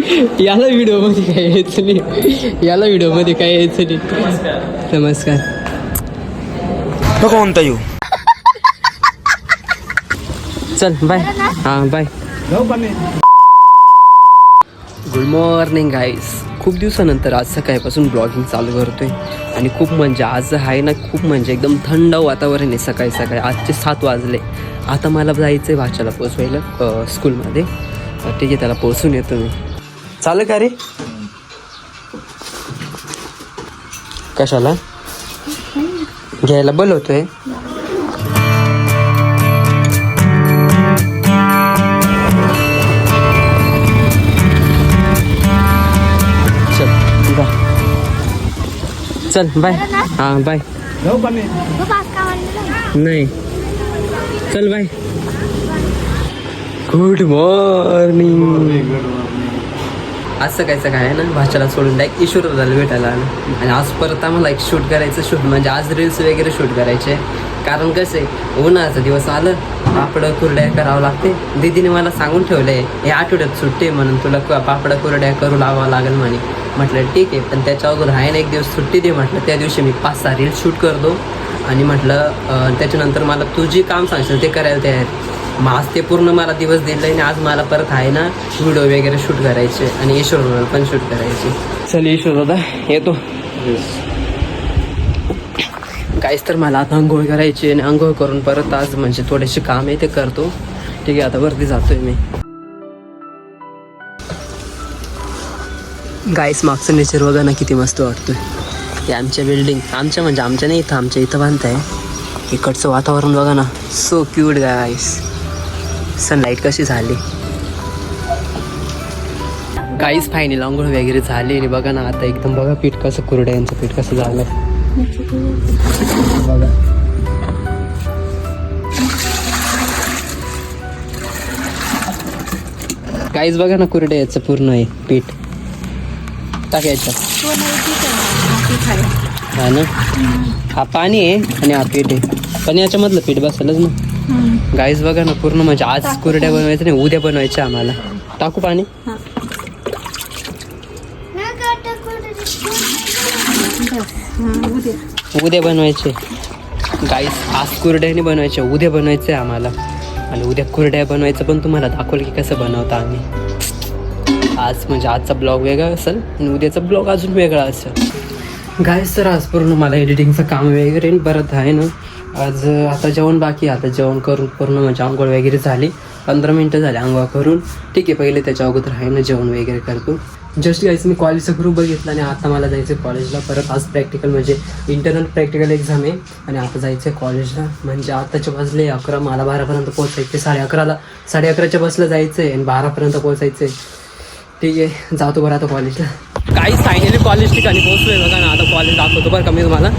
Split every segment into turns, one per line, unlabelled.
याला व्हिडिओ मध्ये काय यायचं नाही, याला व्हिडिओ मध्ये काय यायचं नाही. नमस्कार.
तो कोणता येऊ.
चल बाय. हां बाय. गुड मॉर्निंग गाईस. खूप दिवसानंतर आज सकाळपासून ब्लॉगिंग चालू करतोय आणि खूप म्हणजे आज आहे ना, खूप म्हणजे एकदम थंड वातावरण आहे सकाळी सकाळी. आजचे 7 वाजले. आता मला जायचं आहे भाच्याला पोचवायला स्कूलमध्ये. ठीक आहे, त्याला पोचून येतो मी. चालेल का रे? कशाला घ्यायला बोलवतोय? चल बाय. हां बाय. नाही चल बाय. Good morning. आज सकाळचं काय आहे ना, भाषाला सोडून डायरेक्ट ईश्वरला भेटायला आलं. आणि आज परत आम्हाला एक शूट करायचं. शूट म्हणजे आज रील्स वगैरे शूट करायचे. कारण कसं आहे, उन्हाळ्याचा दिवस आलं, पापडं कुरड्या करावं लागते. दीदीने मला सांगून ठेवलं आहे, हे आठवड्यात सुट्टी म्हणून तुला पापडं कुरड्या करू लावावं लागेल म्हणे. म्हटलं ठीक आहे, पण त्याच्या अगोदर आहे ना एक दिवस सुट्टी दे म्हटलं. त्या दिवशी मी 5-6 रील्स शूट करतो आणि म्हटलं त्याच्यानंतर मला तू जे काम सांगशील ते करायला तयार. मग आज ते पूर्ण मला दिवस दिलं आणि आज मला परत आहे ना व्हिडिओ वगैरे शूट करायचे आणि ईश्वर पण शूट करायचे. चल ईश्वर दादा येतो. काहीच तर मला आता आंघोळ करायची आणि आंघोळ करून परत आज म्हणजे थोडेसे काम आहे ते करतो. ठीक आहे, आता वरती जातोय मी. गाईस मागचं नेचर बघा ना, किती मस्त वाटतोय. हे आमच्या बिल्डिंग, आमच्या म्हणजे आमच्या नाही, इथं आमच्या इथं बांधताय. इकडचं वातावरण बघा ना, सो क्यूट गाईस. सनलाईट कशी झाली. गाईस फायनल आंघोळ वगैरे झाली आणि बघा ना आता एकदम बघा पीठ कसं, कुरड्यांचं पीठ कसं झालं बघा. गाईस बघा ना, कुरड्याचं पूर्ण आहे पीठ टाकायचं. हा ना, हा पाणी आहे आणि हा पीठ आहे, पण याच्यामधलं पीठ बसेलच ना. गाईस बघा ना, पूर्ण म्हणजे आज कुरड्या बनवायचं नाही, उद्या बनवायचं आम्हाला. टाकू पाणी. उद्या बनवायचे गाईस. आज कुरड्याने बनवायचे, उद्या बनवायचे आम्हाला. आणि उद्या कुरड्या बनवायचं पण तुम्हाला दाखवलं की कसं बनवता आम्ही. आज म्हणजे आजचा ब्लॉग वेगळा असेल आणि उद्याचा ब्लॉग अजून वेगळा असेल. गाईस तर आज पूर्ण मला एडिटिंगचं काम वगैरे परत आहे ना. आज आता जेवण बाकी. आता जेवण करून पूर्ण म्हणजे आंघोळ वगैरे झाली. 15 मिनटं झाले आंघोळ करून. ठीक आहे, पहिले त्याच्या अगोदर आहे ना जेवण वगैरे करतो. जस्ट गाईस मी कॉलेजचा ग्रुप बघितला आणि आता मला जायचं आहे कॉलेजला. परत आज प्रॅक्टिकल म्हणजे इंटरनल प्रॅक्टिकल एक्झाम आहे आणि आता जायचं आहे कॉलेजला. म्हणजे आताच्या वाजले 11, मला 12पर्यंत पोहोचायचं. 11:30च्या बसला जायचं आहे आणि 12पर्यंत पोहोचायचं आहे. ठीक आहे, जातो बरं आता कॉलेजला. काही फायनली कॉलेज ठिकाणी पोहोचलोय बघा ना. आता कॉलेज दाखवतो बरं का मी तुम्हाला.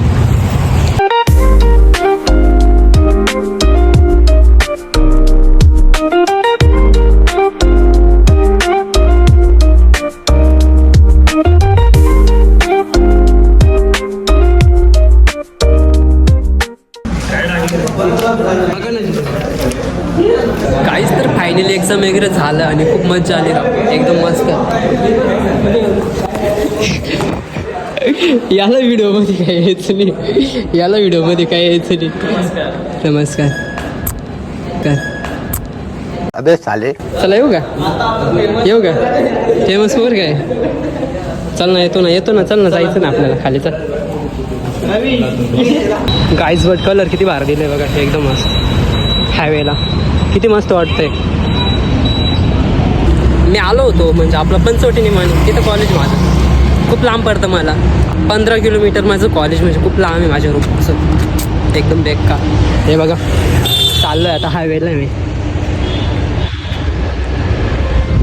काहीच तर फायनली एक्झाम वगैरे झालं आणि खूप मजा आली एकदम मस्त. याला व्हिडिओ मध्ये काय यायचं नाही, याला व्हिडिओ मध्ये काय यायचं नाही. नमस्कार. काय
अबे साले.
चला येऊ का फेमस वर काय. चल ना, येतो ना चल ना, जायचं ना आपल्याला खाली. चल गाईज बट कलर किती भारी दिले बघा, एकदम मस्त. हायवेला किती मस्त वाटतंय. मी आलो होतो म्हणजे आपलं पंचवटी म्हणून तिथं कॉलेज माझं खूप लांब पडतं मला. 15 किलोमीटर माझं कॉलेज म्हणजे खूप लांब आहे माझ्या रूमपासून. एकदम बेक्का. हे बघा चाललोय आता हायवेला मी.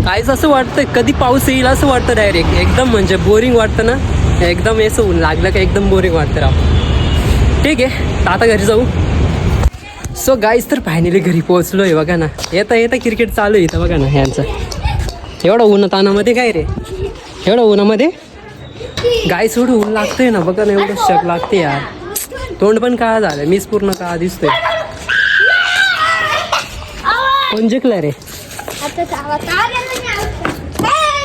काहीच असं वाटतं कधी पाऊस येईल असं वाटतं डायरेक्ट. एकदम म्हणजे बोरिंग वाटतं ना, एकदम असं ऊन लागलं का एकदम बोरिंग वाटतं राव. ठीक आहे, आता घरी जाऊ. सो गाईज तर फायनली घरी पोहोचलो आहे बघा ना. येता क्रिकेट चालू आहे इथं बघा ना ह्यांचं. एवढं ऊन तानामध्ये काय रे, एवढं उन्हामध्ये गाईस एवढं ऊन लागतंय ना बघा ना. एवढं शक लागते यार. तोंड पण काळा झालं, मीच पूर्ण काळा दिसतोय. कोण जिंकलं रे?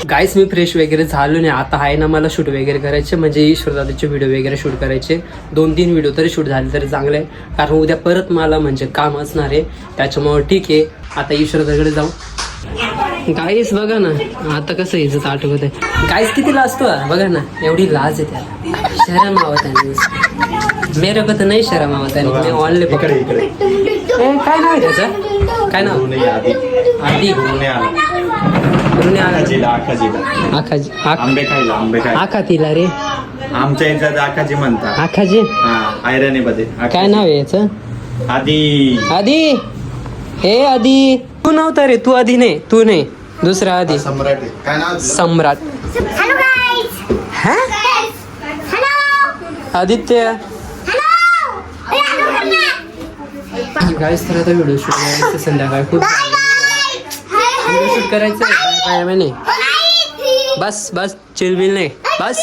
गाईस मी फ्रेश वगैरे झालो नाही. आता आहे ना मला शूट वगैरे करायचे, म्हणजे ईश्वर दादाचे व्हिडिओ वगैरे शूट करायचे. 2-3 व्हिडिओ तरी शूट झाले तरी चांगलं आहे, कारण उद्या परत मला म्हणजे काम असणार आहे. त्याच्यामुळे ठीक आहे, आता ईश्वर दादाकडे जाऊ. गाईस बघा ना आता कसं इज्जत आठवत आहे. गाईस किती लाजतो बघा ना, एवढी लाज आहे त्याला. शरम आवत आहे मेरे को तर नाही शरम आवत आहे. मी ऑनलाईन काय नाव आहे त्याचं, काय नाव? आधी
आंबे खायला
आखा तिला रे,
आमच्या इथं आकाजी म्हणतात.
आखाजी
आयराणीमध्ये
काय नाव आहे याचं?
आधी
आधी हे आधी तू नव्हता रे, तू आधी नाही, तू नाही, दुसरा आधी
सम्राट आहे. काय नाव तुझं?
सम्राट.
Hello guys.
हा
Hello.
आदित्य.
Hello.
गाईस तर आता व्हिडिओ शूट करायचं संध्याकाळी खूप व्हिडिओ शूट करायचं काय नाही. बस बस चिलबिल नाही, बस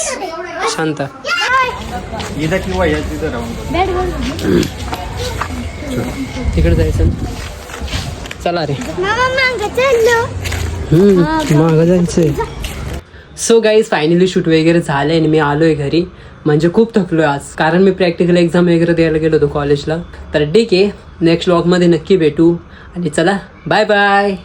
शांत.
इथं किंवा या तिथं राहून
तिकडे जायचं. चला रे
Mama manga cello.
मागं जायचंय. सो गाईज फायनली शूट वगैरे झालं आणि मी आलोय घरी. म्हणजे खूप थकलोय आज, कारण मी प्रॅक्टिकल एक्झाम वगैरे द्यायला गेलो होतो कॉलेजला. तर ठीक आहे, नेक्स्ट व्लॉगमध्ये नक्की भेटू आणि चला बाय बाय.